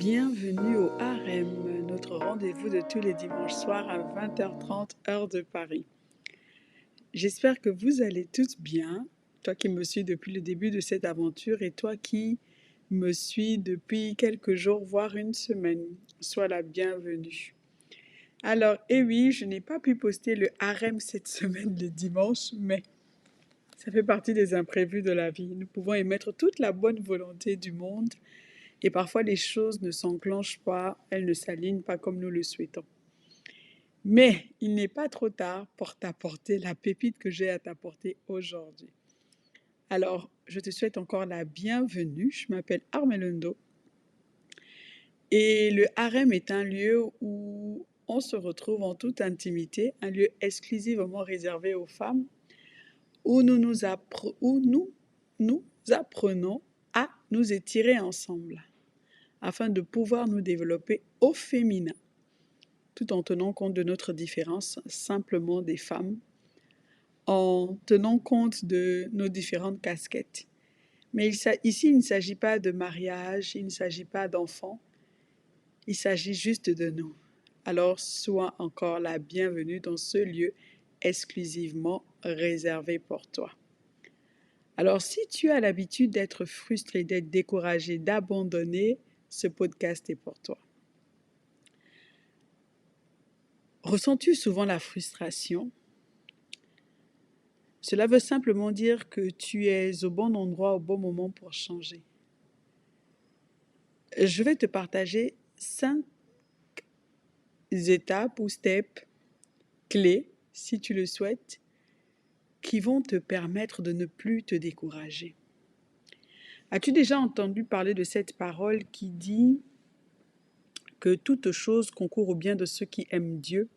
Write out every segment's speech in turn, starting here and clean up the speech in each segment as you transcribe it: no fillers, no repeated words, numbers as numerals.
Bienvenue au Harem, notre rendez-vous de tous les dimanches soirs à 20h30 heure de Paris. J'espère que vous allez tous bien, toi qui me suis depuis le début de cette aventure et toi qui me suis depuis quelques jours, voire une semaine. Sois la bienvenue. Alors, eh oui, je n'ai pas pu poster le Harem cette semaine le dimanche, mais ça fait partie des imprévus de la vie. Nous pouvons émettre toute la bonne volonté du monde. Et parfois, les choses ne s'enclenchent pas, elles ne s'alignent pas comme nous le souhaitons. Mais il n'est pas trop tard pour t'apporter la pépite que j'ai à t'apporter aujourd'hui. Alors, je te souhaite encore la bienvenue. Je m'appelle Armelundo. Et le harem est un lieu où on se retrouve en toute intimité, un lieu exclusivement réservé aux femmes, où nous apprenons à nous étirer ensemble, afin de pouvoir nous développer au féminin, tout en tenant compte de notre différence simplement des femmes, en tenant compte de nos différentes casquettes. Mais ici, il ne s'agit pas de mariage, il ne s'agit pas d'enfants, il s'agit juste de nous. Alors, sois encore la bienvenue dans ce lieu exclusivement réservé pour toi. Alors, si tu as l'habitude d'être frustré, d'être découragé, d'abandonner, ce podcast est pour toi. Ressens-tu souvent la frustration? Cela veut simplement dire que tu es au bon endroit au bon moment pour changer. Je vais te partager 5 étapes ou steps clés, si tu le souhaites, qui vont te permettre de ne plus te décourager. As-tu déjà entendu parler de cette parole qui dit que toute chose concourt au bien de ceux qui aiment Dieu,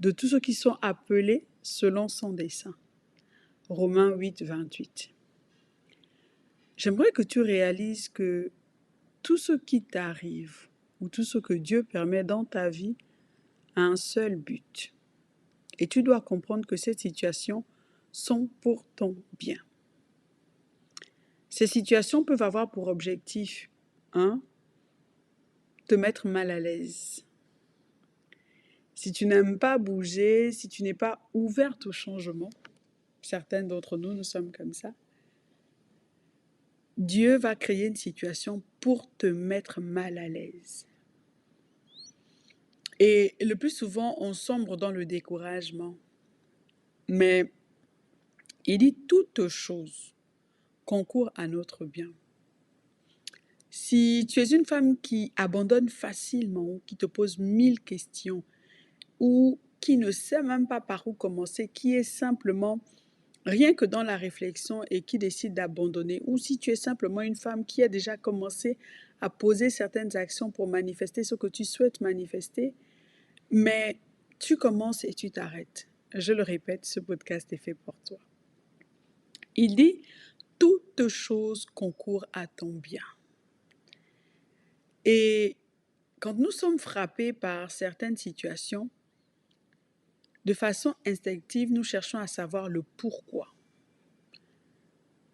de tous ceux qui sont appelés selon son dessein? Romains 8, 28. J'aimerais que tu réalises que tout ce qui t'arrive ou tout ce que Dieu permet dans ta vie a un seul but. Et tu dois comprendre que ces situations sont pour ton bien. Ces situations peuvent avoir pour objectif 1. Te mettre mal à l'aise. Si tu n'aimes pas bouger, si tu n'es pas ouverte au changement, certains d'entre nous sommes comme ça, Dieu va créer une situation pour te mettre mal à l'aise. Et le plus souvent, on sombre dans le découragement. Mais il dit toute chose concourt à notre bien. Si tu es une femme qui abandonne facilement, ou qui te pose 1000 questions, ou qui ne sait même pas par où commencer, qui est simplement rien que dans la réflexion et qui décide d'abandonner, ou si tu es simplement une femme qui a déjà commencé à poser certaines actions pour manifester ce que tu souhaites manifester, mais tu commences et tu t'arrêtes. Je le répète, ce podcast est fait pour toi. Il dit, toute chose concourt à ton bien. Et quand nous sommes frappés par certaines situations, de façon instinctive, nous cherchons à savoir le pourquoi.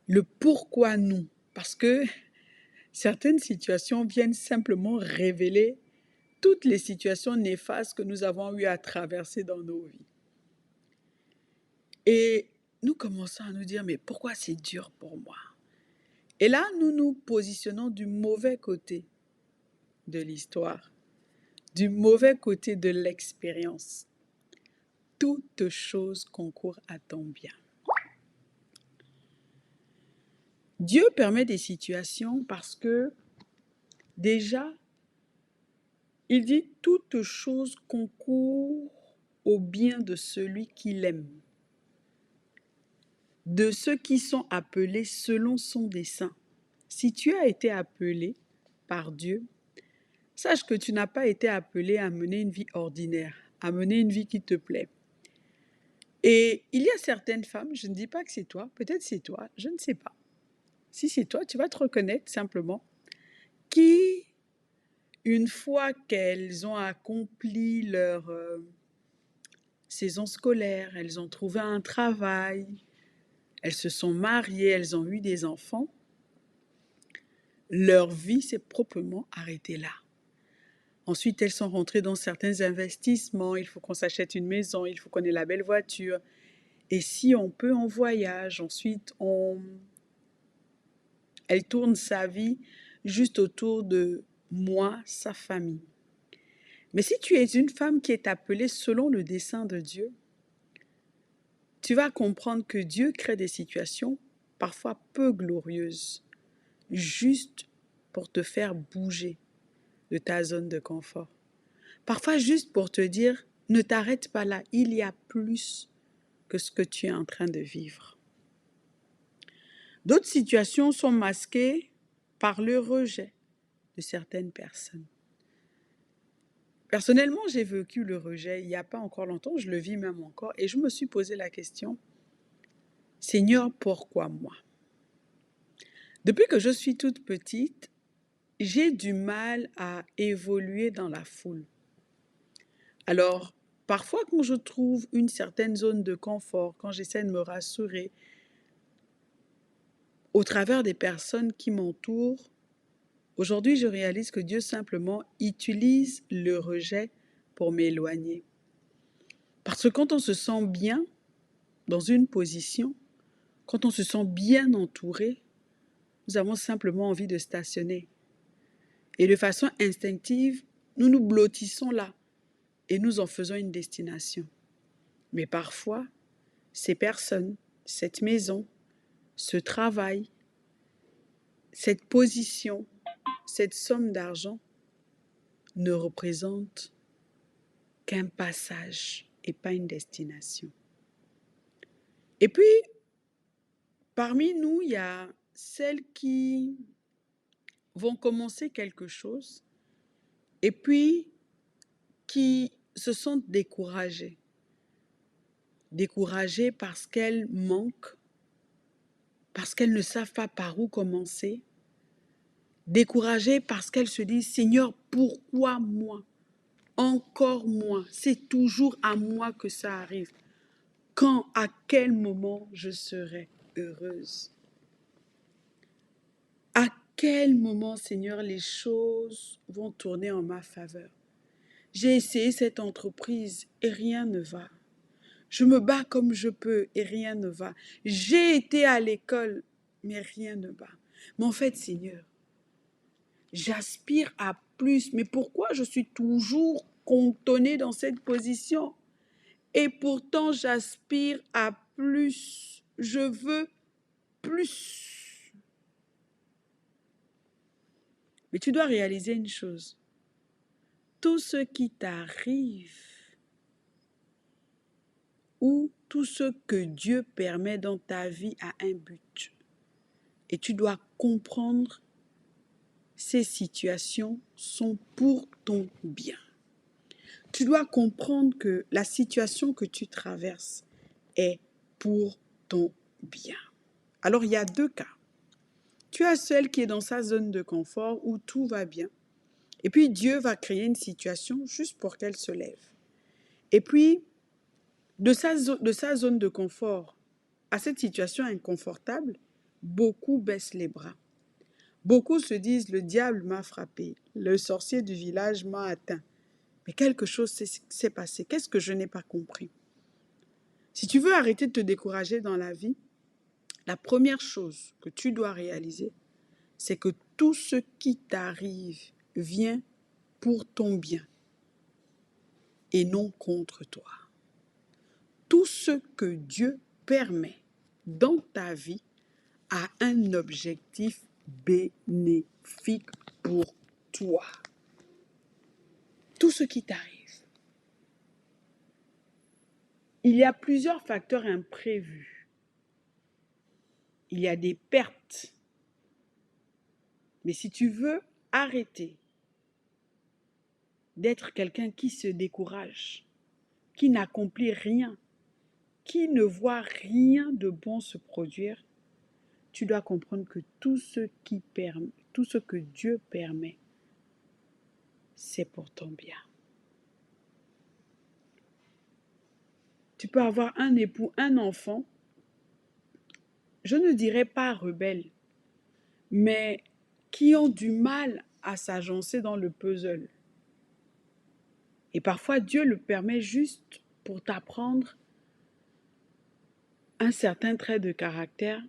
Le pourquoi nous. Parce que certaines situations viennent simplement révéler toutes les situations néfastes que nous avons eu à traverser dans nos vies. Et nous commençons à nous dire, mais pourquoi c'est dur pour moi? Et là, nous nous positionnons du mauvais côté de l'histoire, du mauvais côté de l'expérience. Toute chose concourt à ton bien. Dieu permet des situations parce que déjà, il dit toute chose concourt au bien de celui qui l'aime, de ceux qui sont appelés selon son dessein. Si tu as été appelé par Dieu, sache que tu n'as pas été appelé à mener une vie ordinaire, à mener une vie qui te plaît. Et il y a certaines femmes, je ne dis pas que c'est toi, peut-être c'est toi, je ne sais pas. Si c'est toi, tu vas te reconnaître simplement, qui, une fois qu'elles ont accompli leur saison scolaire, elles ont trouvé un travail, elles se sont mariées, elles ont eu des enfants, leur vie s'est proprement arrêtée là. Ensuite, elles sont rentrées dans certains investissements. Il faut qu'on s'achète une maison, il faut qu'on ait la belle voiture. Et si on peut, on voyage. Ensuite, elle tourne sa vie juste autour de moi, sa famille. Mais si tu es une femme qui est appelée selon le dessein de Dieu, tu vas comprendre que Dieu crée des situations parfois peu glorieuses, juste pour te faire bouger de ta zone de confort. Parfois juste pour te dire, ne t'arrête pas là, il y a plus que ce que tu es en train de vivre. D'autres situations sont masquées par le rejet de certaines personnes. Personnellement, j'ai vécu le rejet il n'y a pas encore longtemps, je le vis même encore, et je me suis posé la question, Seigneur, pourquoi moi? Depuis que je suis toute petite, j'ai du mal à évoluer dans la foule. Alors, parfois quand je trouve une certaine zone de confort, quand j'essaie de me rassurer au travers des personnes qui m'entourent, aujourd'hui je réalise que Dieu simplement utilise le rejet pour m'éloigner. Parce que quand on se sent bien dans une position, quand on se sent bien entouré, nous avons simplement envie de stationner. Et de façon instinctive, nous nous blottissons là et nous en faisons une destination. Mais parfois, ces personnes, cette maison, ce travail, cette position, cette somme d'argent ne représentent qu'un passage et pas une destination. Et puis, parmi nous, il y a celles qui vont commencer quelque chose et puis qui se sentent découragées. Découragées parce qu'elles manquent, parce qu'elles ne savent pas par où commencer. Découragées parce qu'elles se disent, Seigneur, pourquoi moi? Encore moi? C'est toujours à moi que ça arrive. Quand, à quel moment je serai heureuse? À quel moment, Seigneur, les choses vont tourner en ma faveur? J'ai essayé cette entreprise et rien ne va. Je me bats comme je peux et rien ne va. J'ai été à l'école, mais rien ne va. Mais en fait, Seigneur, j'aspire à plus. Mais pourquoi je suis toujours cantonnée dans cette position? Et pourtant, j'aspire à plus. Je veux plus. Mais tu dois réaliser une chose. Tout ce qui t'arrive ou tout ce que Dieu permet dans ta vie a un but. Et tu dois comprendre, ces situations sont pour ton bien. Tu dois comprendre que la situation que tu traverses est pour ton bien. Alors, il y a deux cas. Tu as celle qui est dans sa zone de confort où tout va bien. Et puis, Dieu va créer une situation juste pour qu'elle se lève. Et puis, de sa zone de confort à cette situation inconfortable, beaucoup baissent les bras. Beaucoup se disent, le diable m'a frappé, le sorcier du village m'a atteint. Mais quelque chose s'est passé. Qu'est-ce que je n'ai pas compris? Si tu veux arrêter de te décourager dans la vie, la première chose que tu dois réaliser, c'est que tout ce qui t'arrive vient pour ton bien et non contre toi. Tout ce que Dieu permet dans ta vie a un objectif bénéfique pour toi. Tout ce qui t'arrive. Il y a plusieurs facteurs imprévus. Il y a des pertes. Mais si tu veux arrêter d'être quelqu'un qui se décourage, qui n'accomplit rien, qui ne voit rien de bon se produire, tu dois comprendre que tout ce que Dieu permet, c'est pour ton bien. Tu peux avoir un époux, un enfant, je ne dirais pas rebelle, mais qui ont du mal à s'agencer dans le puzzle. Et parfois, Dieu le permet juste pour t'apprendre un certain trait de caractère,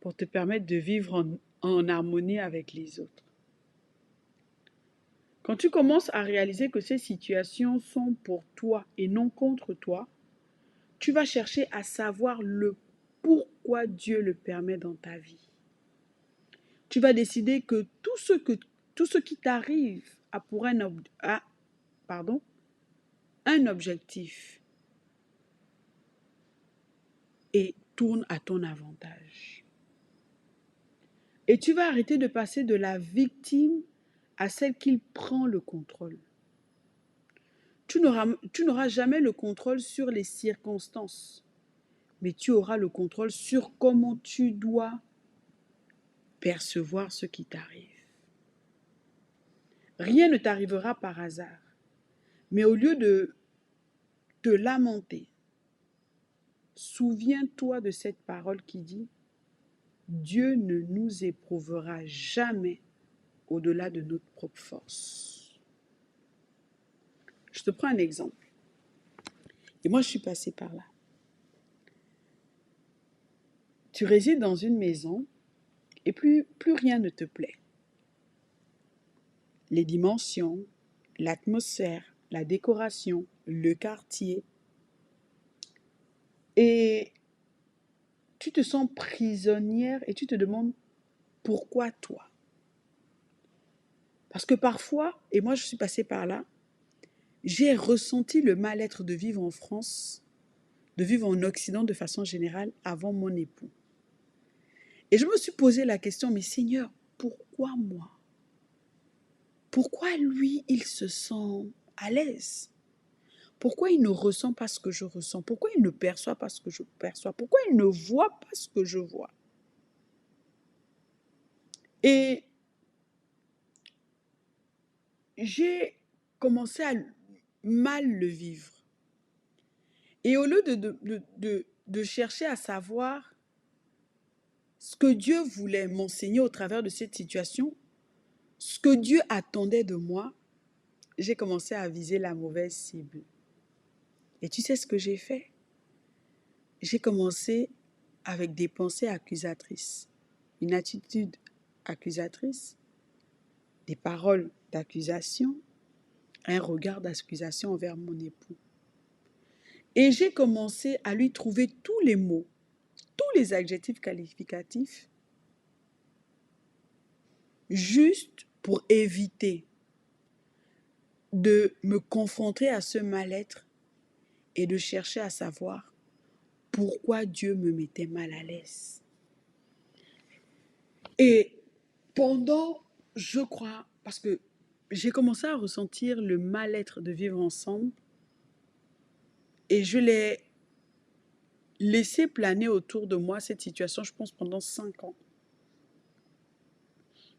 pour te permettre de vivre en harmonie avec les autres. Quand tu commences à réaliser que ces situations sont pour toi et non contre toi, tu vas chercher à savoir le pourquoi Dieu le permet dans ta vie. Tu vas décider que tout ce qui t'arrive a pour un objectif et tourne à ton avantage. Et tu vas arrêter de passer de la victime à celle qui prend le contrôle. Tu n'auras jamais le contrôle sur les circonstances, mais tu auras le contrôle sur comment tu dois percevoir ce qui t'arrive. Rien ne t'arrivera par hasard, mais au lieu de te lamenter, souviens-toi de cette parole qui dit « Dieu ne nous éprouvera jamais au-delà de notre propre force. » Je te prends un exemple. Et moi, je suis passée par là. Tu résides dans une maison et plus rien ne te plaît. Les dimensions, l'atmosphère, la décoration, le quartier. Et tu te sens prisonnière et tu te demandes pourquoi toi? Parce que parfois, et moi je suis passée par là, j'ai ressenti le mal-être de vivre en France, de vivre en Occident de façon générale avant mon époux. Et je me suis posé la question, mais Seigneur, pourquoi moi? Pourquoi lui, il se sent à l'aise? Pourquoi il ne ressent pas ce que je ressens? Pourquoi il ne perçoit pas ce que je perçois? Pourquoi il ne voit pas ce que je vois? Et j'ai commencé à mal le vivre. Et au lieu de chercher à savoir ce que Dieu voulait m'enseigner au travers de cette situation, ce que Dieu attendait de moi, j'ai commencé à viser la mauvaise cible. Et tu sais ce que j'ai fait? J'ai commencé avec des pensées accusatrices, une attitude accusatrice, des paroles d'accusation, un regard d'accusation envers mon époux. Et j'ai commencé à lui trouver tous les mots, tous les adjectifs qualificatifs, juste pour éviter de me confronter à ce mal-être et de chercher à savoir pourquoi Dieu me mettait mal à l'aise. Et pendant, je crois, parce que j'ai commencé à ressentir le mal-être de vivre ensemble et je l'ai laissé planer autour de moi, cette situation, je pense, pendant 5 ans.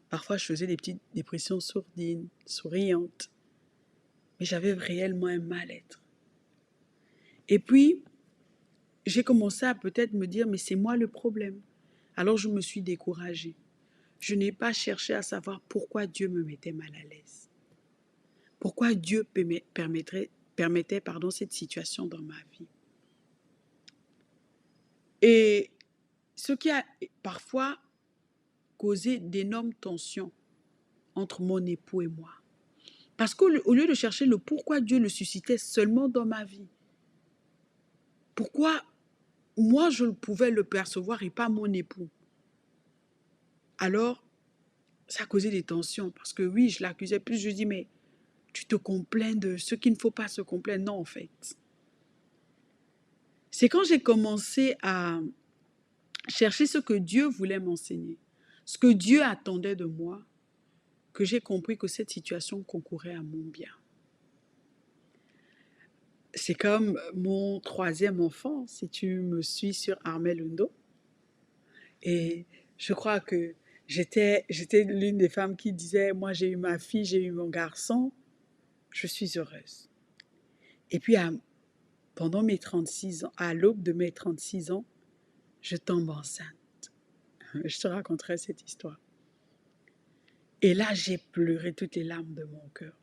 Parfois, je faisais des petites dépressions sourdines, souriantes, mais j'avais réellement un mal-être. Et puis, j'ai commencé à peut-être me dire, mais c'est moi le problème. Alors, je me suis découragée. Je n'ai pas cherché à savoir pourquoi Dieu me mettait mal à l'aise. Pourquoi Dieu permettait cette situation dans ma vie. Et ce qui a parfois causé d'énormes tensions entre mon époux et moi. Parce qu'au lieu de chercher le pourquoi Dieu le suscitait seulement dans ma vie, pourquoi moi je pouvais le percevoir et pas mon époux, alors ça causait des tensions. Parce que oui, je l'accusais plus, je dis mais tu te complains de ce qu'il ne faut pas se complaindre. Non, en fait. C'est quand j'ai commencé à chercher ce que Dieu voulait m'enseigner, ce que Dieu attendait de moi, que j'ai compris que cette situation concourait à mon bien. C'est comme mon 3e enfant, si tu me suis sur Armel Undo. Et je crois que j'étais l'une des femmes qui disait, moi j'ai eu ma fille, j'ai eu mon garçon, je suis heureuse. Et puis pendant mes 36 ans, à l'aube de mes 36 ans, je tombe enceinte. Je te raconterai cette histoire. Et là, j'ai pleuré toutes les larmes de mon cœur.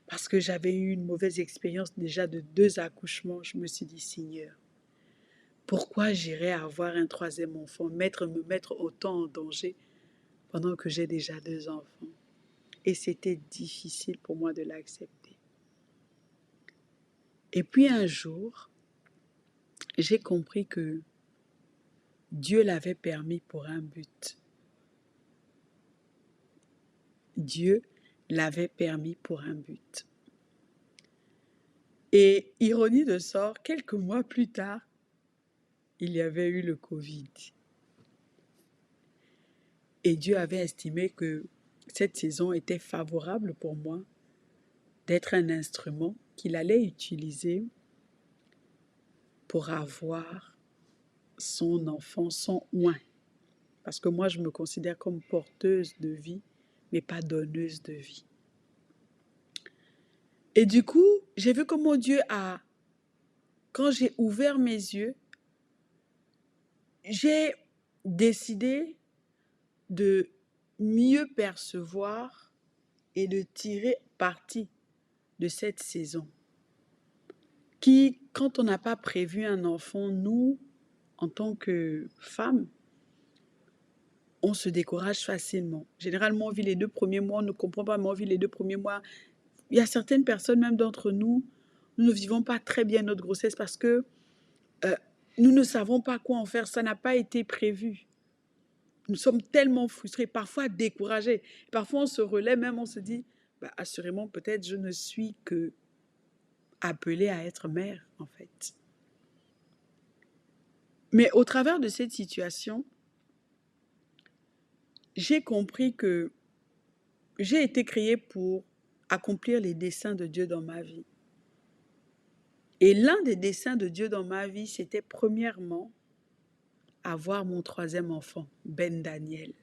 Parce que j'avais eu une mauvaise expérience déjà de 2 accouchements, je me suis dit: «Seigneur, pourquoi j'irais avoir un troisième enfant, me mettre autant en danger pendant que j'ai déjà 2 enfants?» Et c'était difficile pour moi de l'accepter. Et puis un jour, j'ai compris que Dieu l'avait permis pour un but. Dieu l'avait permis pour un but. Et ironie de sort, quelques mois plus tard, il y avait eu le Covid. Et Dieu avait estimé que cette saison était favorable pour moi d'être un instrument qu'il allait utiliser pour avoir son enfant, son oin. Parce que moi, je me considère comme porteuse de vie, mais pas donneuse de vie. Et du coup, j'ai vu comment Dieu a, quand j'ai ouvert mes yeux, j'ai décidé de mieux percevoir et de tirer parti de cette saison. Qui, quand on n'a pas prévu un enfant, nous, en tant que femmes, on se décourage facilement. Généralement, on vit les 2 premiers mois, on ne comprend pas, mais on vit les 2 premiers mois. Il y a certaines personnes, même d'entre nous, nous ne vivons pas très bien notre grossesse parce que nous ne savons pas quoi en faire, ça n'a pas été prévu. Nous sommes tellement frustrés, parfois découragés. Parfois, on se relaie, même on se dit, bah, assurément, peut-être je ne suis que appelée à être mère, en fait. Mais au travers de cette situation, j'ai compris que j'ai été créée pour accomplir les desseins de Dieu dans ma vie. Et l'un des desseins de Dieu dans ma vie, c'était premièrement avoir mon troisième enfant, Ben Daniel.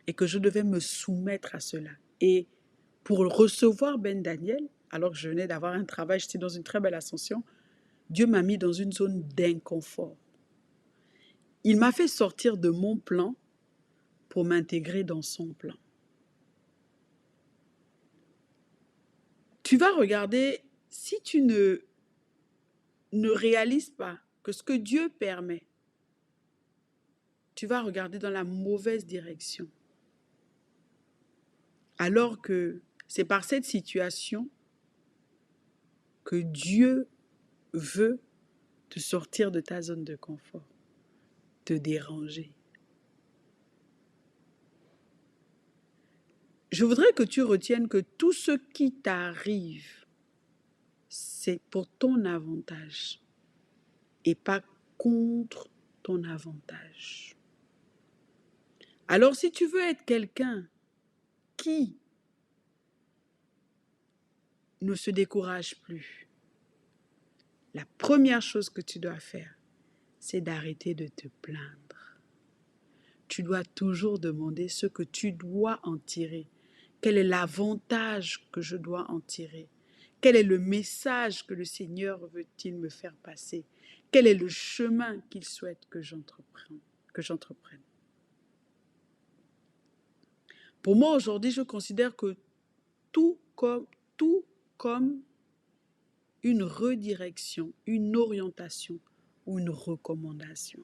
Et que je devais me soumettre à cela. Et pour recevoir Ben Daniel, alors que je venais d'avoir un travail, j'étais dans une très belle ascension, Dieu m'a mis dans une zone d'inconfort. Il m'a fait sortir de mon plan pour m'intégrer dans son plan. Tu vas regarder, si tu ne réalises pas que ce que Dieu permet, tu vas regarder dans la mauvaise direction. Alors que c'est par cette situation que Dieu veut te sortir de ta zone de confort, te déranger. Je voudrais que tu retiennes que tout ce qui t'arrive, c'est pour ton avantage et pas contre ton avantage. Alors si tu veux être quelqu'un qui ne se décourage plus, la première chose que tu dois faire, c'est d'arrêter de te plaindre. Tu dois toujours demander ce que tu dois en tirer. Quel est l'avantage que je dois en tirer? Quel est le message que le Seigneur veut-il me faire passer? Quel est le chemin qu'il souhaite que j'entreprenne? Pour moi, aujourd'hui, je considère que tout comme une redirection, une orientation ou une recommandation.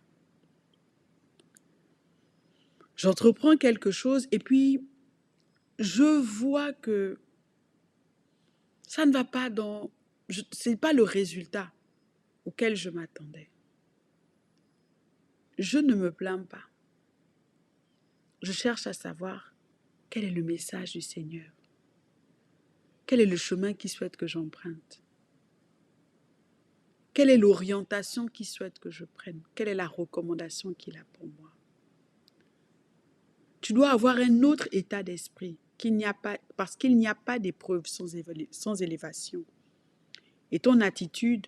J'entreprends quelque chose et puis je vois que ça ne va pas ce n'est pas le résultat auquel je m'attendais. Je ne me plains pas. Je cherche à savoir quel est le message du Seigneur. Quel est le chemin qu'il souhaite que j'emprunte? Quelle est l'orientation qu'il souhaite que je prenne? Quelle est la recommandation qu'il a pour moi? Tu dois avoir un autre état d'esprit, parce qu'il n'y a pas d'épreuve sans élévation. Et ton attitude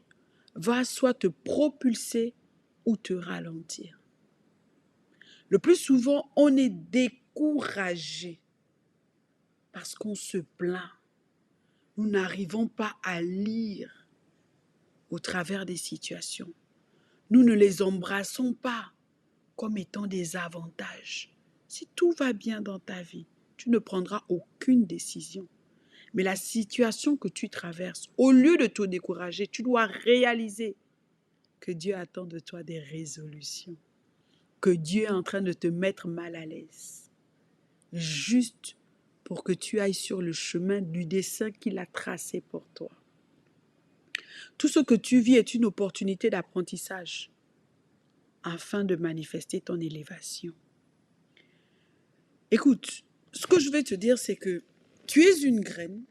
va soit te propulser ou te ralentir. Le plus souvent, on est découragé parce qu'on se plaint. Nous n'arrivons pas à lire au travers des situations. Nous ne les embrassons pas comme étant des avantages. Si tout va bien dans ta vie, tu ne prendras aucune décision. Mais la situation que tu traverses, au lieu de te décourager, tu dois réaliser que Dieu attend de toi des résolutions, que Dieu est en train de te mettre mal à l'aise, juste pour que tu ailles sur le chemin du dessein qu'il a tracé pour toi. Tout ce que tu vis est une opportunité d'apprentissage afin de manifester ton élévation. Écoute, ce que je vais te dire, c'est que tu es une graine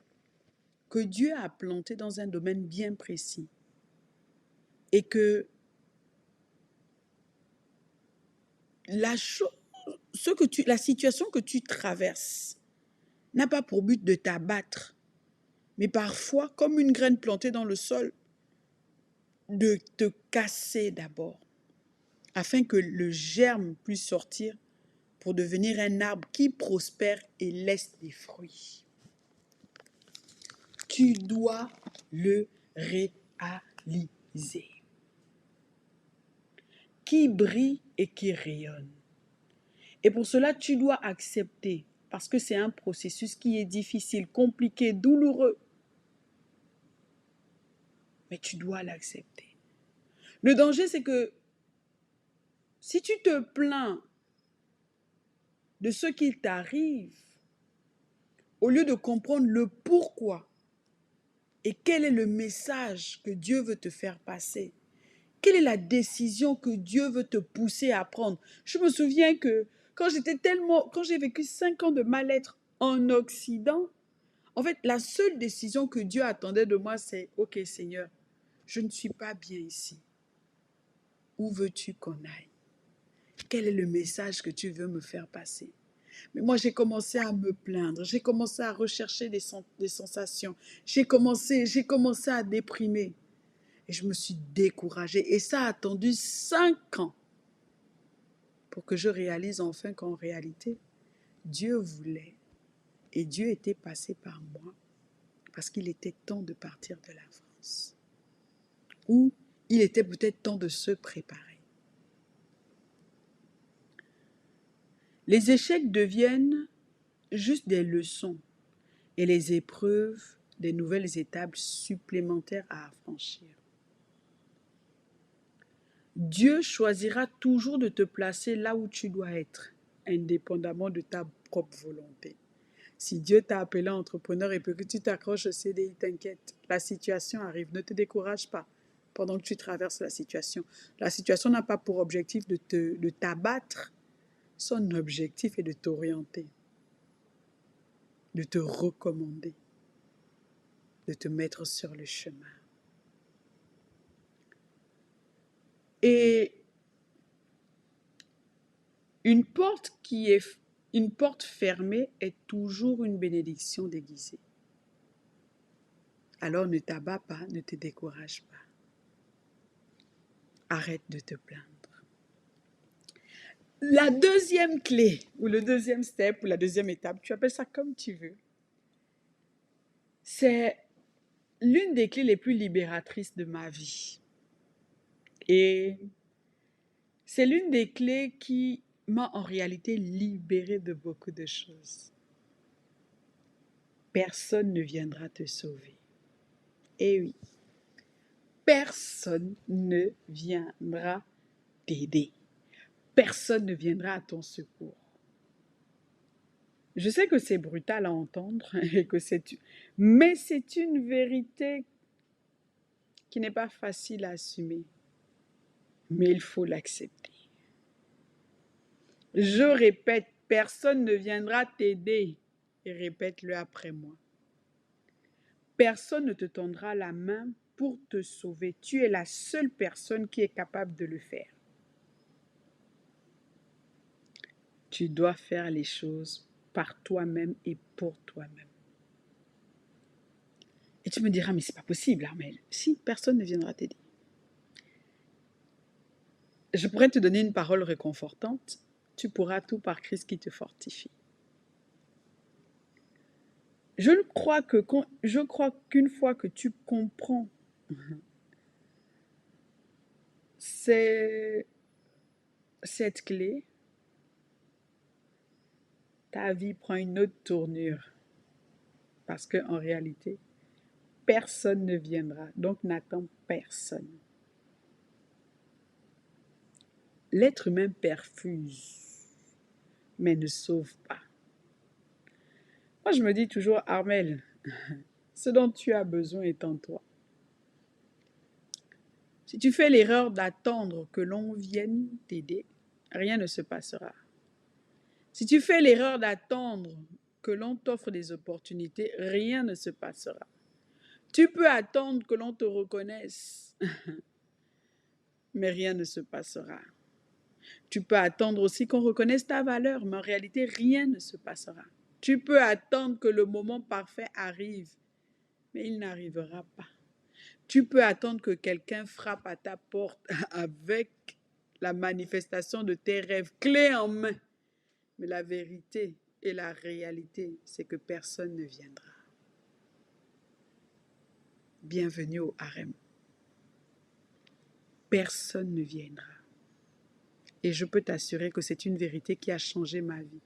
que Dieu a plantée dans un domaine bien précis et que la situation que tu traverses n'a pas pour but de t'abattre, mais parfois, comme une graine plantée dans le sol, de te casser d'abord, afin que le germe puisse sortir pour devenir un arbre qui prospère et laisse des fruits. Tu dois le réaliser. Qui brille et qui rayonne. Et pour cela, tu dois accepter, parce que c'est un processus qui est difficile, compliqué, douloureux. Mais tu dois l'accepter. Le danger, c'est que si tu te plains de ce qui t'arrive, au lieu de comprendre le pourquoi et quel est le message que Dieu veut te faire passer, quelle est la décision que Dieu veut te pousser à prendre. Je me souviens que quand j'ai vécu 5 ans de mal-être en Occident, en fait, la seule décision que Dieu attendait de moi, c'est « Ok Seigneur, je ne suis pas bien ici. Où veux-tu qu'on aille? Quel est le message que tu veux me faire passer ?» Mais moi, j'ai commencé à me plaindre, j'ai commencé à rechercher des sensations, j'ai commencé à déprimer. Et je me suis découragée. Et ça a attendu 5 ans pour que je réalise enfin qu'en réalité, Dieu voulait et Dieu était passé par moi parce qu'il était temps de partir de la France. Ou il était peut-être temps de se préparer. Les échecs deviennent juste des leçons et les épreuves des nouvelles étapes supplémentaires à franchir. Dieu choisira toujours de te placer là où tu dois être, indépendamment de ta propre volonté. Si Dieu t'a appelé entrepreneur et que tu t'accroches au CDI, t'inquiète, la situation arrive, ne te décourage pas pendant que tu traverses la situation. La situation n'a pas pour objectif de t'abattre, son objectif est de t'orienter, de te recommander, de te mettre sur le chemin. Et une porte fermée est toujours une bénédiction déguisée. Alors ne t'abats pas, ne te décourage pas. Arrête de te plaindre. La deuxième clé, ou le deuxième step, ou la deuxième étape, tu appelles ça comme tu veux, c'est l'une des clés les plus libératrices de ma vie. Et c'est l'une des clés qui m'a en réalité libérée de beaucoup de choses. Personne ne viendra te sauver. Eh oui, personne ne viendra t'aider. Personne ne viendra à ton secours. Je sais que c'est brutal à entendre, mais c'est une vérité qui n'est pas facile à assumer. Mais il faut l'accepter. Je répète, personne ne viendra t'aider. Et répète-le après moi. Personne ne te tendra la main pour te sauver. Tu es la seule personne qui est capable de le faire. Tu dois faire les choses par toi-même et pour toi-même. Et tu me diras, mais c'est pas possible, Armelle. Si, personne ne viendra t'aider. Je pourrais te donner une parole réconfortante. Tu pourras tout par Christ qui te fortifie. Je crois qu'une fois que tu comprends cette clé, ta vie prend une autre tournure. Parce qu'en réalité, personne ne viendra. Donc n'attends personne. L'être humain perfuse, mais ne sauve pas. Moi, je me dis toujours, Armel, ce dont tu as besoin est en toi. Si tu fais l'erreur d'attendre que l'on vienne t'aider, rien ne se passera. Si tu fais l'erreur d'attendre que l'on t'offre des opportunités, rien ne se passera. Tu peux attendre que l'on te reconnaisse, mais rien ne se passera. Tu peux attendre aussi qu'on reconnaisse ta valeur, mais en réalité, rien ne se passera. Tu peux attendre que le moment parfait arrive, mais il n'arrivera pas. Tu peux attendre que quelqu'un frappe à ta porte avec la manifestation de tes rêves, clés en main. Mais la vérité et la réalité, c'est que personne ne viendra. Bienvenue au harem. Personne ne viendra. Et je peux t'assurer que c'est une vérité qui a changé ma vie.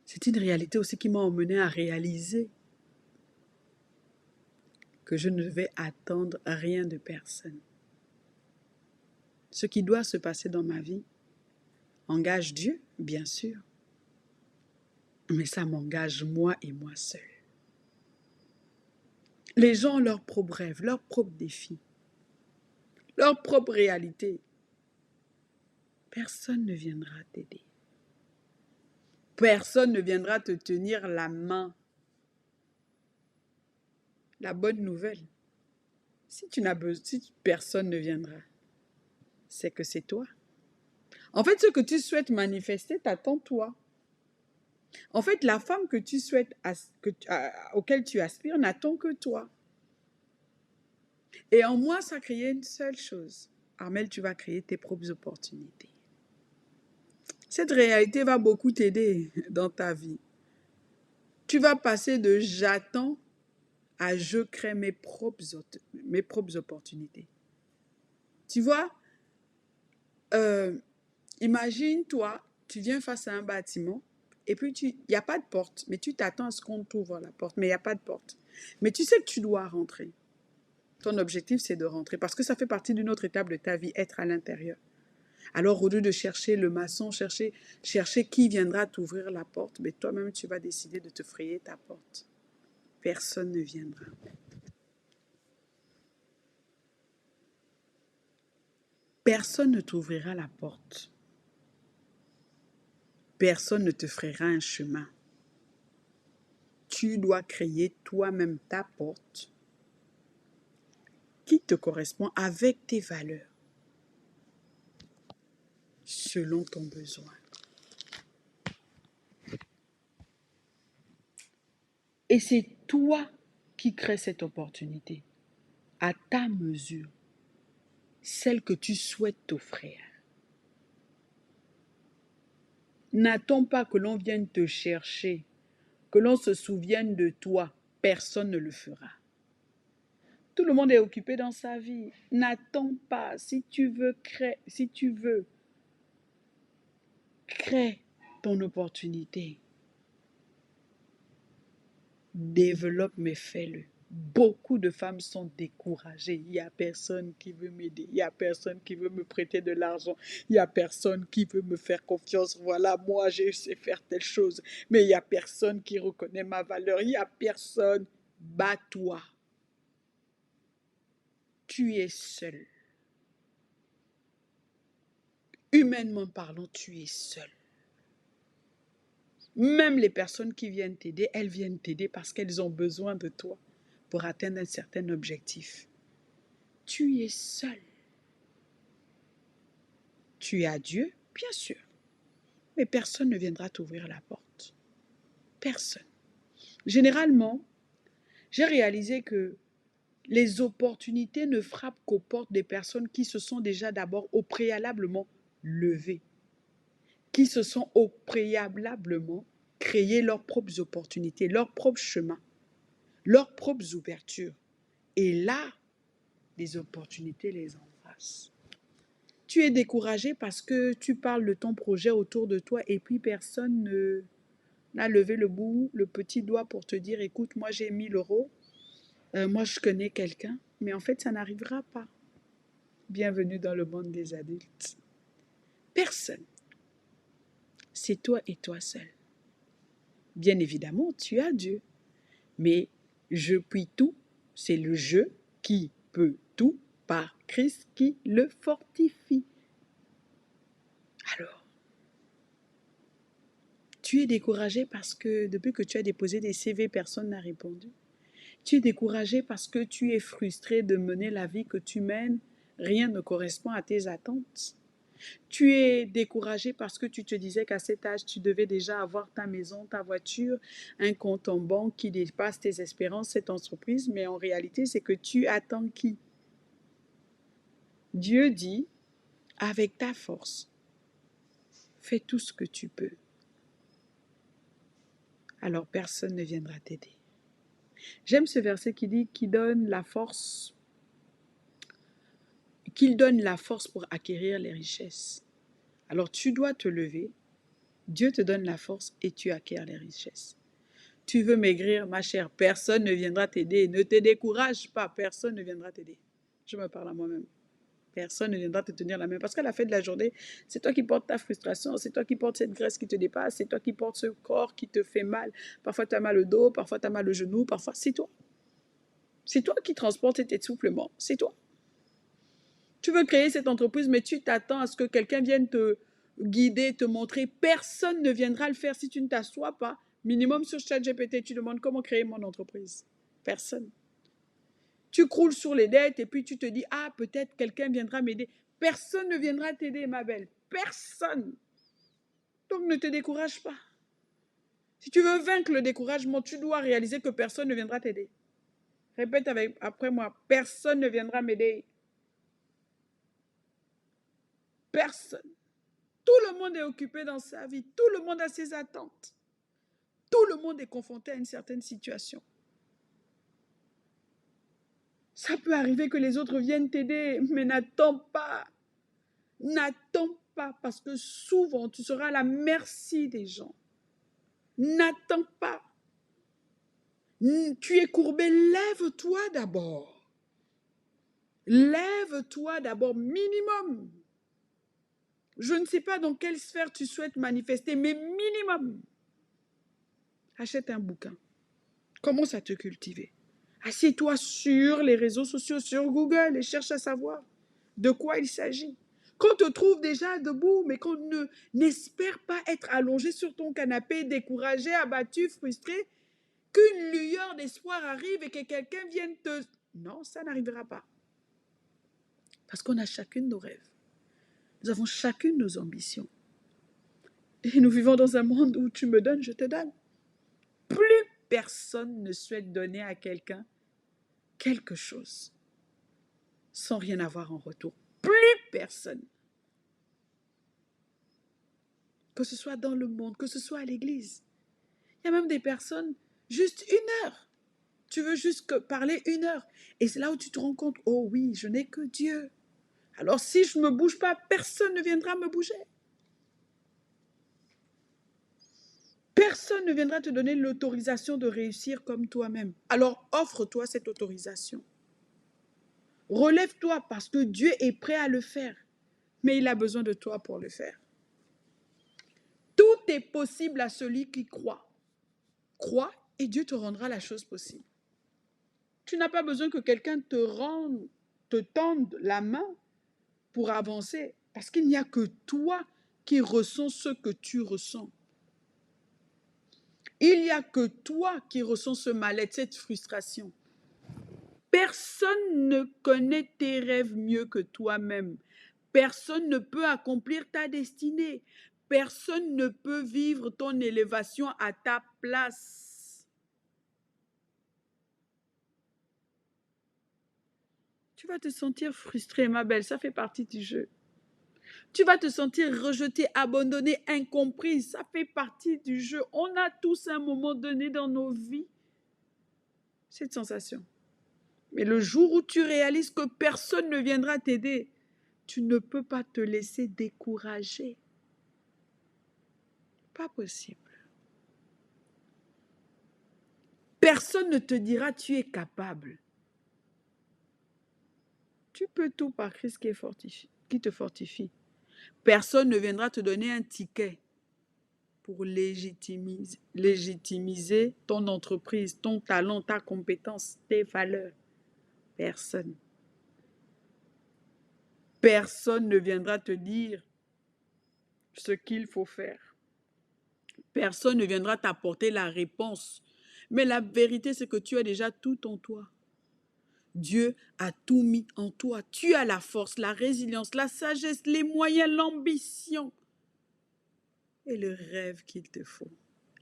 C'est une réalité aussi qui m'a emmené à réaliser que je ne vais attendre rien de personne. Ce qui doit se passer dans ma vie engage Dieu, bien sûr, mais ça m'engage moi et moi seul. Les gens ont leurs propres rêves, leurs propres défis, leur propre réalité. Personne ne viendra t'aider. Personne ne viendra te tenir la main. La bonne nouvelle, si personne ne viendra, c'est que c'est toi. En fait, ce que tu souhaites manifester t'attend toi. En fait, la femme que tu souhaites, auquel tu aspires, n'attend que toi. Et en moi, ça crée une seule chose. Armel, tu vas créer tes propres opportunités. Cette réalité va beaucoup t'aider dans ta vie. Tu vas passer de j'attends à je crée mes propres opportunités. Tu vois, imagine toi, tu viens face à un bâtiment et puis il n'y a pas de porte, mais tu t'attends à ce qu'on t'ouvre la porte, mais il n'y a pas de porte. Mais tu sais que tu dois rentrer. Ton objectif, c'est de rentrer parce que ça fait partie d'une autre étape de ta vie, être à l'intérieur. Alors, au lieu de chercher le maçon, chercher qui viendra t'ouvrir la porte, mais toi-même, tu vas décider de te frayer ta porte. Personne ne viendra. Personne ne t'ouvrira la porte. Personne ne te frayera un chemin. Tu dois créer toi-même ta porte qui te correspond avec tes valeurs, selon ton besoin. Et c'est toi qui crées cette opportunité, à ta mesure, celle que tu souhaites t'offrir. N'attends pas que l'on vienne te chercher, que l'on se souvienne de toi. Personne ne le fera. Tout le monde est occupé dans sa vie. N'attends pas. Si tu veux, crée ton opportunité. Développe, mais fais-le. Beaucoup de femmes sont découragées. Il n'y a personne qui veut m'aider. Il n'y a personne qui veut me prêter de l'argent. Il n'y a personne qui veut me faire confiance. Voilà, moi, je sais faire telle chose. Mais il n'y a personne qui reconnaît ma valeur. Il n'y a personne. Bats-toi. Tu es seul. Humainement parlant, tu es seul. Même les personnes qui viennent t'aider, elles viennent t'aider parce qu'elles ont besoin de toi pour atteindre un certain objectif. Tu es seul. Tu as Dieu, bien sûr, mais personne ne viendra t'ouvrir la porte. Personne. Généralement, j'ai réalisé que les opportunités ne frappent qu'aux portes des personnes qui se sont déjà d'abord au préalablement levées, qui se sont au préalablement créé leurs propres opportunités, leurs propres chemins, leurs propres ouvertures. Et là, les opportunités les embrassent. Tu es découragé parce que tu parles de ton projet autour de toi et puis personne n'a levé le petit doigt pour te dire, écoute, moi j'ai 1 000 euros, moi je connais quelqu'un, mais en fait ça n'arrivera pas. Bienvenue dans le monde des adultes. Personne. C'est toi et toi seul. Bien évidemment, tu as Dieu. Mais je puis tout, c'est le je qui peut tout par Christ qui le fortifie. Alors, tu es découragé parce que depuis que tu as déposé des CV, personne n'a répondu. Tu es découragé parce que tu es frustré de mener la vie que tu mènes, rien ne correspond à tes attentes. Tu es découragé parce que tu te disais qu'à cet âge, tu devais déjà avoir ta maison, ta voiture, un compte en banque qui dépasse tes espérances, cette entreprise, mais en réalité, c'est que tu attends qui? Dieu dit, avec ta force, fais tout ce que tu peux. Alors personne ne viendra t'aider. J'aime ce verset qui dit qu'il donne la force pour acquérir les richesses. Alors tu dois te lever, Dieu te donne la force et tu acquiers les richesses. Tu veux maigrir, ma chère, personne ne viendra t'aider. Ne te décourage pas, personne ne viendra t'aider. Je me parle à moi-même. Personne ne viendra te tenir la main. Parce qu'à la fin de la journée, c'est toi qui portes ta frustration, c'est toi qui portes cette graisse qui te dépasse, c'est toi qui portes ce corps qui te fait mal. Parfois, tu as mal au dos, parfois, tu as mal au genou, parfois, c'est toi. C'est toi qui transportes cet essoufflement, c'est toi. Tu veux créer cette entreprise, mais tu t'attends à ce que quelqu'un vienne te guider, te montrer. Personne ne viendra le faire si tu ne t'assois pas. Minimum sur ChatGPT, tu demandes comment créer mon entreprise. Personne. Tu croules sur les dettes et puis tu te dis, ah, peut-être quelqu'un viendra m'aider. Personne ne viendra t'aider, ma belle. Personne. Donc ne te décourage pas. Si tu veux vaincre le découragement, tu dois réaliser que personne ne viendra t'aider. Répète après moi, personne ne viendra m'aider. Personne. Tout le monde est occupé dans sa vie. Tout le monde a ses attentes. Tout le monde est confronté à une certaine situation. Ça peut arriver que les autres viennent t'aider, mais n'attends pas. N'attends pas, parce que souvent, tu seras à la merci des gens. N'attends pas. Tu es courbé, lève-toi d'abord. Lève-toi d'abord, minimum. Je ne sais pas dans quelle sphère tu souhaites manifester, mais minimum. Achète un bouquin. Commence à te cultiver. Assieds-toi sur les réseaux sociaux, sur Google, et cherche à savoir de quoi il s'agit. Qu'on te trouve déjà debout, mais qu'on n'espère pas être allongé sur ton canapé, découragé, abattu, frustré, qu'une lueur d'espoir arrive et que quelqu'un vienne te... Non, ça n'arrivera pas. Parce qu'on a chacune nos rêves. Nous avons chacune nos ambitions. Et nous vivons dans un monde où tu me donnes, je te donne. Plus personne ne souhaite donner à quelqu'un quelque chose sans rien avoir en retour. Plus personne. Que ce soit dans le monde, que ce soit à l'église. Il y a même des personnes, juste 1 heure. Tu veux juste parler 1 heure. Et c'est là où tu te rends compte, oh oui, je n'ai que Dieu. Alors si je ne me bouge pas, personne ne viendra me bouger. Personne ne viendra te donner l'autorisation de réussir comme toi-même. Alors offre-toi cette autorisation. Relève-toi parce que Dieu est prêt à le faire. Mais il a besoin de toi pour le faire. Tout est possible à celui qui croit. Crois et Dieu te rendra la chose possible. Tu n'as pas besoin que quelqu'un te tende la main pour avancer, parce qu'il n'y a que toi qui ressens ce que tu ressens. Il n'y a que toi qui ressens ce mal-être, cette frustration. Personne ne connaît tes rêves mieux que toi-même. Personne ne peut accomplir ta destinée. Personne ne peut vivre ton élévation à ta place. Tu vas te sentir frustrée, ma belle, ça fait partie du jeu. Tu vas te sentir rejetée, abandonnée, incomprise, ça fait partie du jeu. On a tous à un moment donné dans nos vies cette sensation. Mais le jour où tu réalises que personne ne viendra t'aider, Tu ne peux pas te laisser décourager. Pas possible. Personne ne te dira tu es capable. Tu peux tout par Christ qui te fortifie. Personne ne viendra te donner un ticket pour légitimiser ton entreprise, ton talent, ta compétence, tes valeurs. Personne. Personne ne viendra te dire ce qu'il faut faire. Personne ne viendra t'apporter la réponse. Mais la vérité, c'est que tu as déjà tout en toi. Dieu a tout mis en toi. Tu as la force, la résilience, la sagesse, les moyens, l'ambition et le rêve qu'il te faut.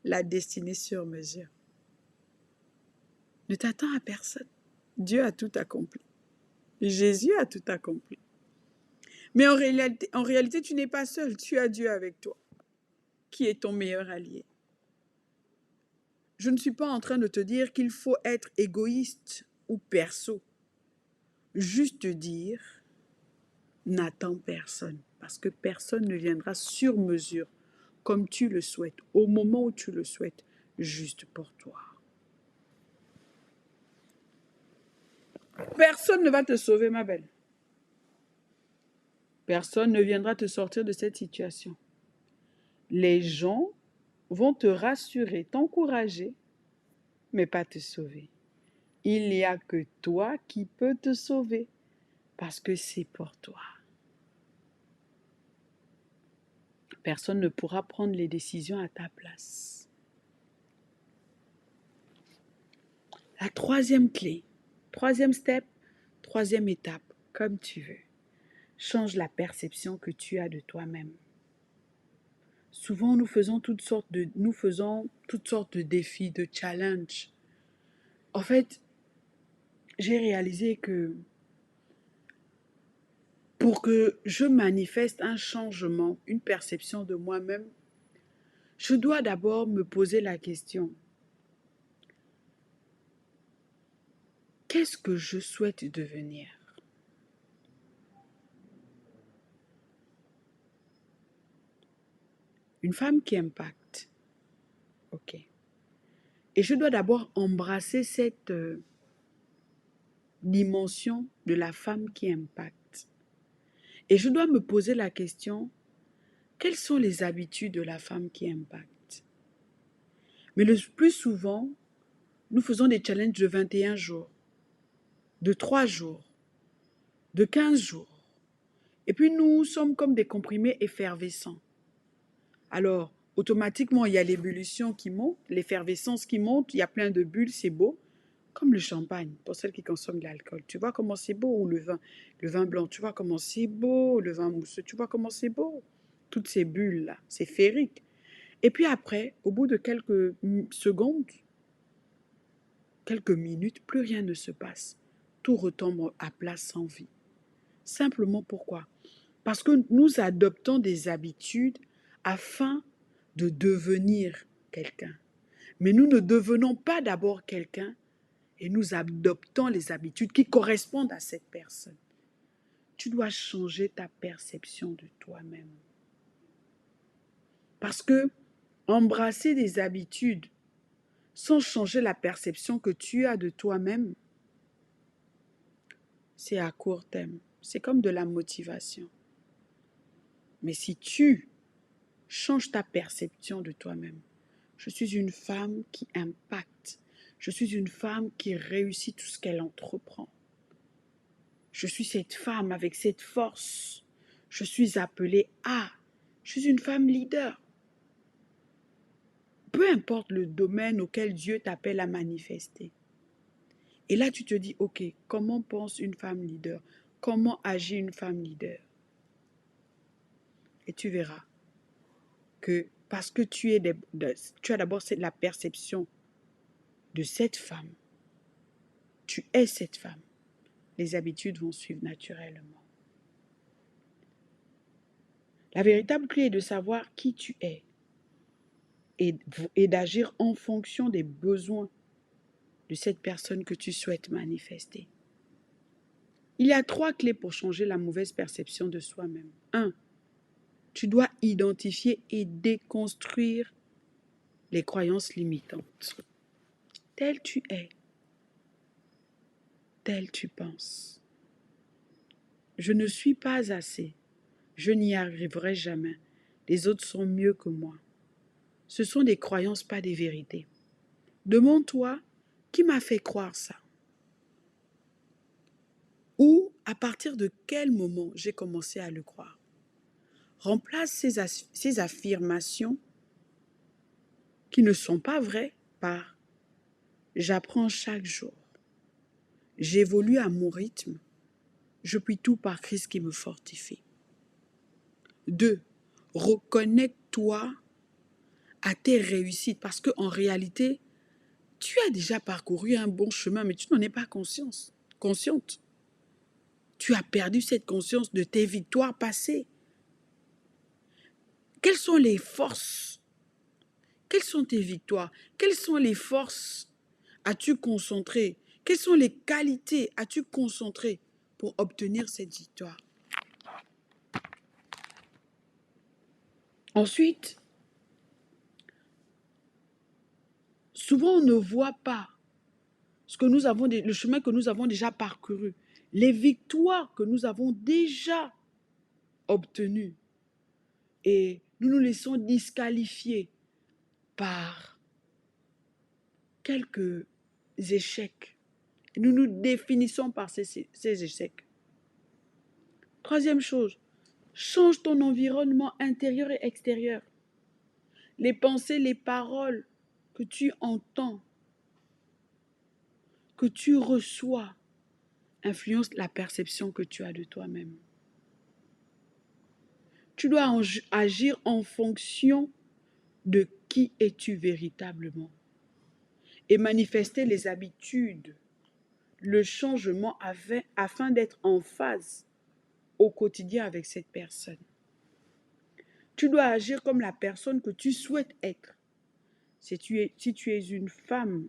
La destinée sur mesure. Ne t'attends à personne. Dieu a tout accompli. Jésus a tout accompli. Mais en réalité, tu n'es pas seul. Tu as Dieu avec toi, qui est ton meilleur allié. Je ne suis pas en train de te dire qu'il faut être égoïste ou perso. Juste dire, n'attends personne, parce que personne ne viendra sur mesure, comme tu le souhaites, au moment où tu le souhaites, juste pour toi. Personne ne va te sauver, ma belle. Personne ne viendra te sortir de cette situation. Les gens vont te rassurer, t'encourager, mais pas te sauver. Il n'y a que toi qui peux te sauver, parce que c'est pour toi. Personne ne pourra prendre les décisions à ta place. La troisième clé, troisième step, troisième étape, comme tu veux. Change la perception que tu as de toi-même. Souvent, nous faisons toutes sortes de défis, de challenges. En fait, j'ai réalisé que pour que je manifeste un changement, une perception de moi-même, je dois d'abord me poser la question, qu'est-ce que je souhaite devenir? Une femme qui impacte. Ok. Et je dois d'abord embrasser cette dimension de la femme qui impacte. Et je dois me poser la question, quelles sont les habitudes de la femme qui impacte? Mais le plus souvent, nous faisons des challenges de 21 jours, de 3 jours, de 15 jours. Et puis nous sommes comme des comprimés effervescents. Alors, automatiquement, il y a l'ébullition qui monte, l'effervescence qui monte, il y a plein de bulles, c'est beau. Comme le champagne, pour celles qui consomment de l'alcool. Tu vois comment c'est beau, ou le vin blanc, tu vois comment c'est beau, le vin mousseux, tu vois comment c'est beau. Toutes ces bulles-là, c'est féerique. Et puis après, au bout de quelques secondes, quelques minutes, plus rien ne se passe. Tout retombe à plat sans vie. Simplement pourquoi? Parce que nous adoptons des habitudes afin de devenir quelqu'un. Mais nous ne devenons pas d'abord quelqu'un et nous adoptons les habitudes qui correspondent à cette personne. Tu dois changer ta perception de toi-même. Parce que embrasser des habitudes sans changer la perception que tu as de toi-même, c'est à court terme. C'est comme de la motivation. Mais si tu changes ta perception de toi-même, je suis une femme qui impacte. Je suis une femme qui réussit tout ce qu'elle entreprend. Je suis cette femme avec cette force. Je suis appelée à. Je suis une femme leader. Peu importe le domaine auquel Dieu t'appelle à manifester. Et là, tu te dis, ok, comment pense une femme leader? Comment agit une femme leader? Et tu verras que parce que tu as d'abord la perception de cette femme, tu es cette femme, les habitudes vont suivre naturellement. La véritable clé est de savoir qui tu es et d'agir en fonction des besoins de cette personne que tu souhaites manifester. Il y a 3 clés pour changer la mauvaise perception de soi-même. 1. Tu dois identifier et déconstruire les croyances limitantes. Tel tu es, tel tu penses. Je ne suis pas assez. Je n'y arriverai jamais. Les autres sont mieux que moi. Ce sont des croyances, pas des vérités. Demande-toi, qui m'a fait croire ça? Ou à partir de quel moment j'ai commencé à le croire? Remplace ces affirmations qui ne sont pas vraies par j'apprends chaque jour. J'évolue à mon rythme. Je puis tout par Christ qui me fortifie. 2. Reconnecte-toi à tes réussites parce qu'en réalité, tu as déjà parcouru un bon chemin, mais tu n'en es pas consciente. Tu as perdu cette conscience de tes victoires passées. Quelles sont les forces? Quelles sont tes victoires? Quelles sont les forces as-tu concentré? Quelles sont les qualités as-tu concentré pour obtenir cette victoire? Ensuite, souvent on ne voit pas le chemin que nous avons déjà parcouru, les victoires que nous avons déjà obtenues. Et nous nous laissons disqualifier par quelques échecs. Nous nous définissons par ces échecs. Troisième chose, change ton environnement intérieur et extérieur. Les pensées, les paroles que tu entends, que tu reçois, influencent la perception que tu as de toi-même. Tu dois agir en fonction de qui es-tu véritablement et manifester les habitudes, le changement afin d'être en phase au quotidien avec cette personne. Tu dois agir comme la personne que tu souhaites être. Si tu es une femme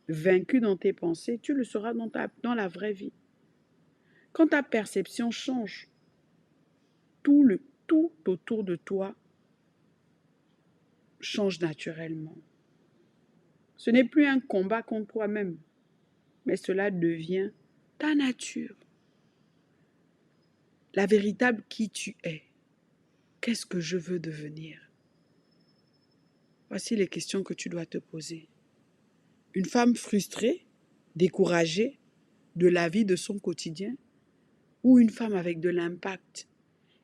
vaincue dans tes pensées, tu le seras dans la vraie vie. Quand ta perception change, tout autour de toi change naturellement. Ce n'est plus un combat contre toi-même, mais cela devient ta nature. La véritable qui tu es. Qu'est-ce que je veux devenir? Voici les questions que tu dois te poser. Une femme frustrée, découragée de la vie de son quotidien, ou une femme avec de l'impact?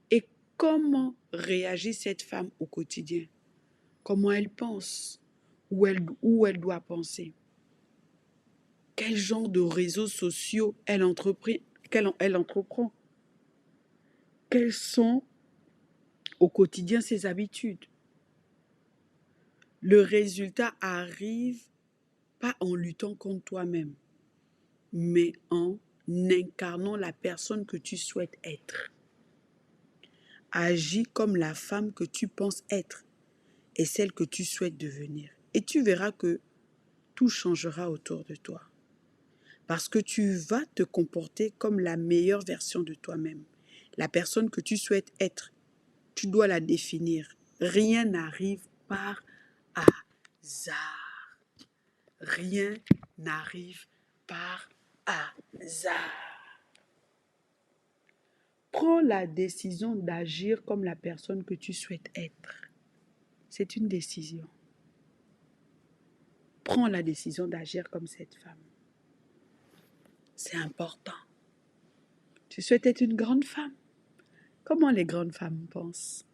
Et comment réagit cette femme au quotidien? Comment elle pense? Où elle doit penser? Quel genre de réseaux sociaux elle entreprend? Quelles sont au quotidien ses habitudes? Le résultat arrive pas en luttant contre toi-même, mais en incarnant la personne que tu souhaites être. Agis comme la femme que tu penses être et celle que tu souhaites devenir. Et tu verras que tout changera autour de toi. Parce que tu vas te comporter comme la meilleure version de toi-même. La personne que tu souhaites être, tu dois la définir. Rien n'arrive par hasard. Rien n'arrive par hasard. Prends la décision d'agir comme la personne que tu souhaites être. C'est une décision. Prends la décision d'agir comme cette femme. C'est important. Tu souhaites être une grande femme. Comment les grandes femmes pensent?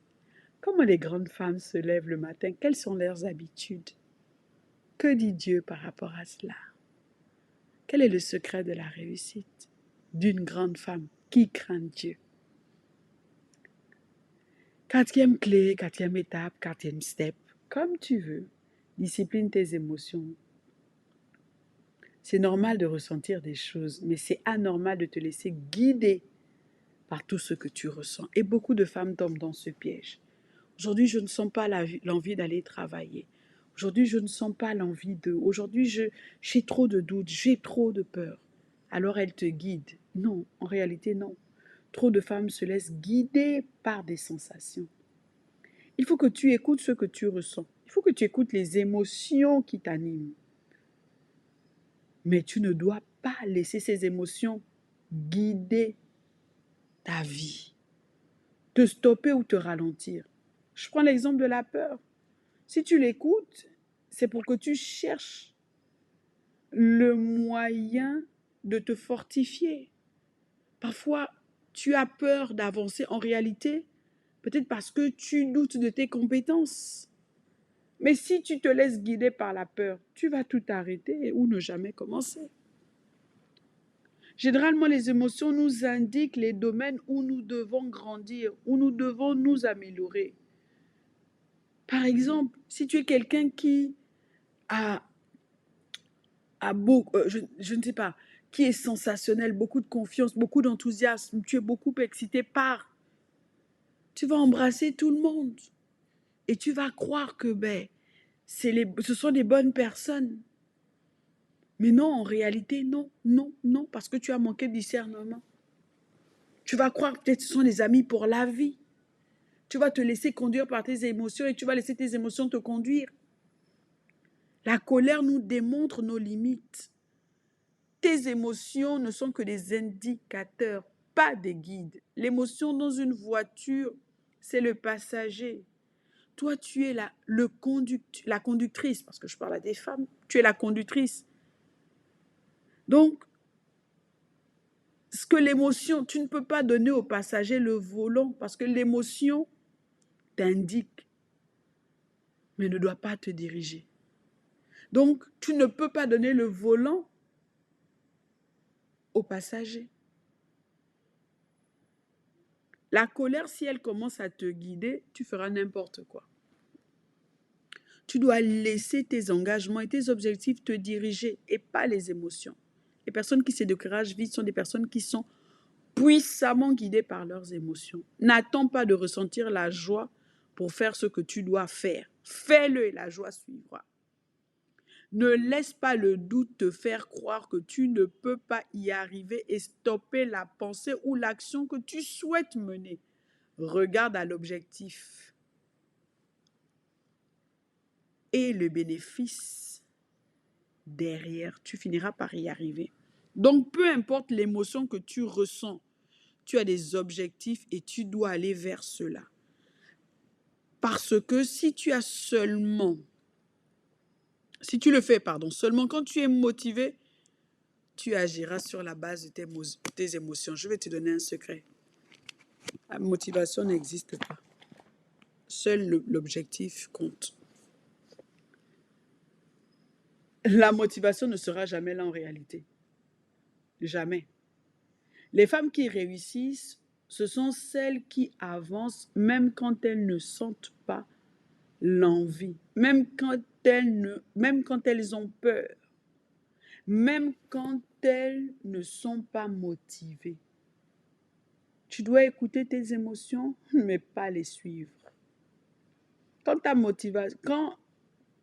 Comment les grandes femmes se lèvent le matin? Quelles sont leurs habitudes? Que dit Dieu par rapport à cela? Quel est le secret de la réussite d'une grande femme qui craint Dieu? Quatrième clé, quatrième étape, quatrième step, comme tu veux, discipline tes émotions. C'est normal de ressentir des choses, mais c'est anormal de te laisser guider par tout ce que tu ressens. Et beaucoup de femmes tombent dans ce piège. Aujourd'hui, je ne sens pas l'envie d'aller travailler. Aujourd'hui, je ne sens pas l'envie de... Aujourd'hui, j'ai trop de doutes, j'ai trop de peur. Alors, elle te guide. Non, en réalité, non. Trop de femmes se laissent guider par des sensations. Il faut que tu écoutes ce que tu ressens. Il faut que tu écoutes les émotions qui t'animent. Mais tu ne dois pas laisser ces émotions guider ta vie, te stopper ou te ralentir. Je prends l'exemple de la peur. Si tu l'écoutes, c'est pour que tu cherches le moyen de te fortifier. Parfois, tu as peur d'avancer en réalité, peut-être parce que tu doutes de tes compétences. Mais si tu te laisses guider par la peur, tu vas tout arrêter ou ne jamais commencer. Généralement, les émotions nous indiquent les domaines où nous devons grandir, où nous devons nous améliorer. Par exemple, si tu es quelqu'un qui a, je ne sais pas, qui est sensationnel, beaucoup de confiance, beaucoup d'enthousiasme, tu es beaucoup excité par, tu vas embrasser tout le monde et tu vas croire que ce sont des bonnes personnes. Mais non, en réalité, non, non, non, parce que tu as manqué de discernement. Tu vas croire peut-être que ce sont des amis pour la vie. Tu vas te laisser conduire par tes émotions et tu vas laisser tes émotions te conduire. La colère nous démontre nos limites. Tes émotions ne sont que des indicateurs, pas des guides. L'émotion dans une voiture, c'est le passager. Toi, tu es la conductrice, parce que je parle à des femmes, tu es la conductrice. Donc, ce que l'émotion, tu ne peux pas donner au passager le volant, parce que l'émotion t'indique, mais ne doit pas te diriger. Donc, tu ne peux pas donner le volant au passager. La colère, si elle commence à te guider, tu feras n'importe quoi. Tu dois laisser tes engagements et tes objectifs te diriger et pas les émotions. Les personnes qui se découragent vite sont des personnes qui sont puissamment guidées par leurs émotions. N'attends pas de ressentir la joie pour faire ce que tu dois faire. Fais-le et la joie suivra. Ne laisse pas le doute te faire croire que tu ne peux pas y arriver et stopper la pensée ou l'action que tu souhaites mener. Regarde à l'objectif et le bénéfice derrière. Tu finiras par y arriver. Donc, peu importe l'émotion que tu ressens, tu as des objectifs et tu dois aller vers cela. Parce que si tu le fais, seulement quand tu es motivé, tu agiras sur la base de tes émotions. Je vais te donner un secret. La motivation n'existe pas. Seul l'objectif compte. La motivation ne sera jamais là en réalité. Jamais. Les femmes qui réussissent, ce sont celles qui avancent même quand elles ne sentent pas l'envie, même quand elles ont peur, même quand elles ne sont pas motivées. Tu dois écouter tes émotions, mais pas les suivre. Quand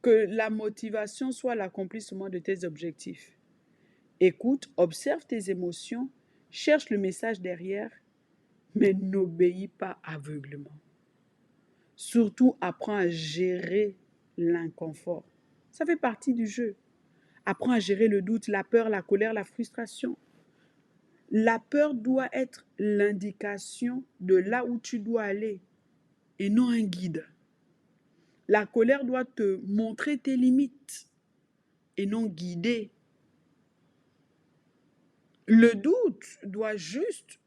que la motivation soit l'accomplissement de tes objectifs. Écoute, observe tes émotions, cherche le message derrière, mais n'obéis pas aveuglément. Surtout, apprends à gérer l'inconfort. Ça fait partie du jeu. Apprends à gérer le doute, la peur, la colère, la frustration. La peur doit être l'indication de là où tu dois aller et non un guide. La colère doit te montrer tes limites et non guider. Le doute doit juste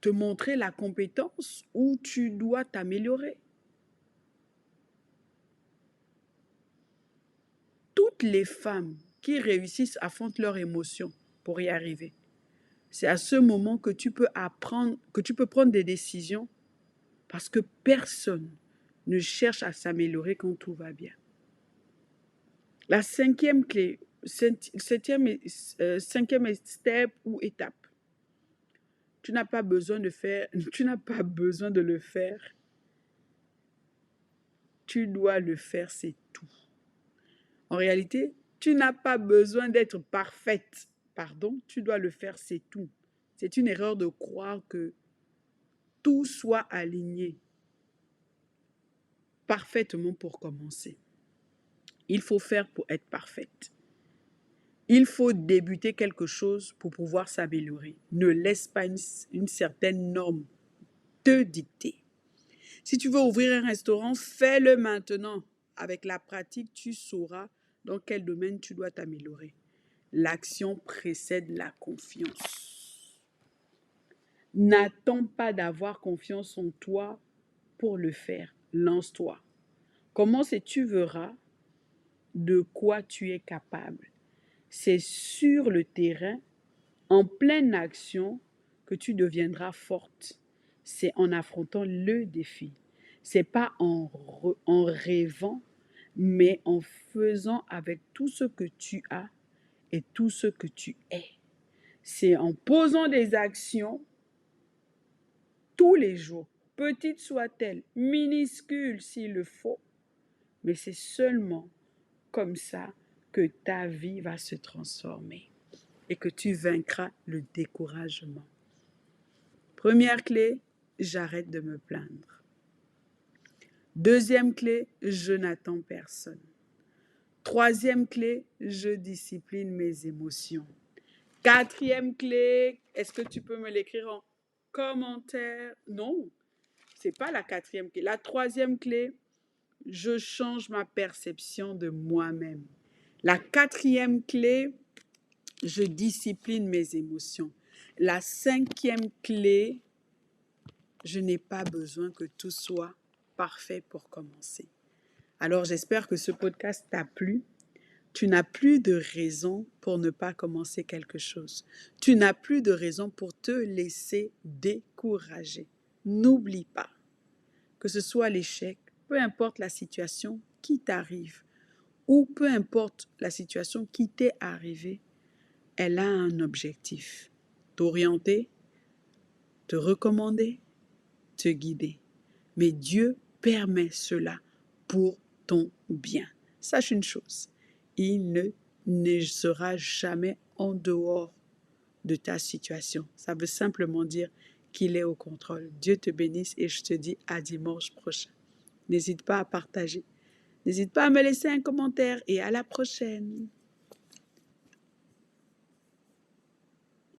te montrer la compétence où tu dois t'améliorer. Toutes les femmes qui réussissent affrontent leurs émotions pour y arriver. C'est à ce moment que tu peux prendre des décisions parce que personne ne cherche à s'améliorer quand tout va bien. La cinquième step ou étape, tu n'as pas besoin de le faire. Tu dois le faire, c'est tout. En réalité, tu n'as pas besoin d'être parfaite. Tu dois le faire, c'est tout. C'est une erreur de croire que tout soit aligné parfaitement pour commencer. Il faut faire pour être parfaite. Il faut débuter quelque chose pour pouvoir s'améliorer. Ne laisse pas une certaine norme te dicter. Si tu veux ouvrir un restaurant, fais-le maintenant. Avec la pratique, tu sauras dans quel domaine tu dois t'améliorer. L'action précède la confiance. N'attends pas d'avoir confiance en toi pour le faire. Lance-toi. Commence et tu verras de quoi tu es capable. C'est sur le terrain, en pleine action, que tu deviendras forte. C'est en affrontant le défi. C'est pas en rêvant, mais en faisant avec tout ce que tu as et tout ce que tu es. C'est en posant des actions tous les jours, petites soient-elles, minuscules s'il le faut, mais c'est seulement comme ça que ta vie va se transformer et que tu vaincras le découragement. Première clé, j'arrête de me plaindre. Deuxième clé, je n'attends personne. Troisième clé, je discipline mes émotions. Quatrième clé, est-ce que tu peux me l'écrire en commentaire? Non, c'est pas la quatrième clé. La troisième clé, je change ma perception de moi-même. La quatrième clé, je discipline mes émotions. La cinquième clé, je n'ai pas besoin que tout soit parfait pour commencer. Alors j'espère que ce podcast t'a plu. Tu n'as plus de raison pour ne pas commencer quelque chose. Tu n'as plus de raison pour te laisser décourager. N'oublie pas que ce soit l'échec, peu importe la situation qui t'arrive, ou peu importe la situation qui t'est arrivée, elle a un objectif. T'orienter, te recommander, te guider. Mais Dieu permet cela pour ton bien. Sache une chose, il ne sera jamais en dehors de ta situation. Ça veut simplement dire qu'il est au contrôle. Dieu te bénisse et je te dis à dimanche prochain. N'hésite pas à partager. N'hésite pas à me laisser un commentaire et à la prochaine.